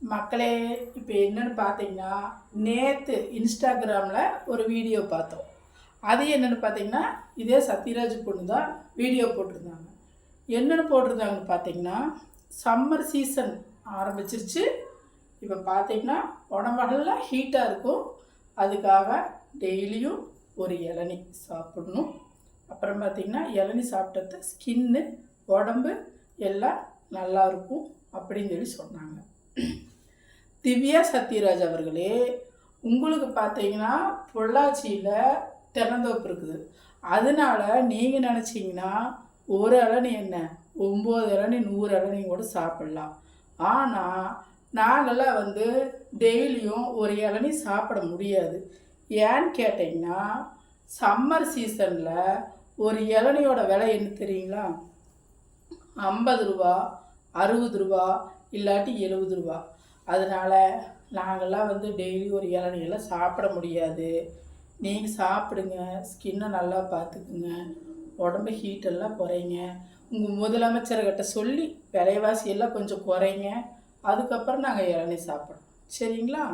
மக்களே, இப்போ என்னன்னு பார்த்தீங்கன்னா, நேற்று இன்ஸ்டாகிராமில் ஒரு வீடியோ பார்த்தோம். அது என்னென்னு பார்த்தீங்கன்னா, இதே சத்யராஜ் பொண்ணு தான் வீடியோ போட்டிருந்தாங்க. என்னென்னு போட்டிருந்தாங்கன்னு பார்த்தீங்கன்னா, சம்மர் சீசன் ஆரம்பிச்சிருச்சு. இப்போ பார்த்தீங்கன்னா உடம்பெல்லாம் ஹீட்டாக இருக்கும். அதுக்காக டெய்லியும் ஒரு இளநீ சாப்பிடணும். அப்புறம் பார்த்திங்கன்னா இளநீ சாப்பிட்டது ஸ்கின்னு உடம்பு எல்லாம் நல்லாயிருக்கும் அப்படின்னு சொல்லி சொன்னாங்க. திவ்யா சத்யராஜ் அவர்களே, உங்களுக்கு பார்த்தீங்கன்னா பொள்ளாச்சியில் தென்னந்தோப்பு இருக்குது. அதனால நீங்கள் நினச்சிங்கன்னா ஒரு இளநீ என்ன 9 இளநீ 100 இளநீ கூட சாப்பிட்லாம். ஆனால் நாங்கள்லாம் டெய்லியும் ஒரு இளநீ சாப்பிட முடியாது. ஏன்னு கேட்டிங்கன்னா சம்மர் சீசனில் ஒரு இளநியோட விலை என்ன தெரியுங்களா? 50 ரூபா, 60 ரூபா, இல்லாட்டி 70 ரூபா. அதனால் நாங்கள்லாம் டெய்லி ஒரு இளநியெல்லாம் சாப்பிட முடியாது. நீங்கள் சாப்பிடுங்க, ஸ்கின்னை நல்லா பார்த்துக்குங்க, உடம்பு ஹீட்டெல்லாம் குறைங்க. உங்கள் முதலமைச்சர்கிட்ட சொல்லி விலைவாசி எல்லாம் கொஞ்சம் குறைங்க. அதுக்கப்புறம் நாங்கள் இளநீ சாப்பிட்றோம். சரிங்களா?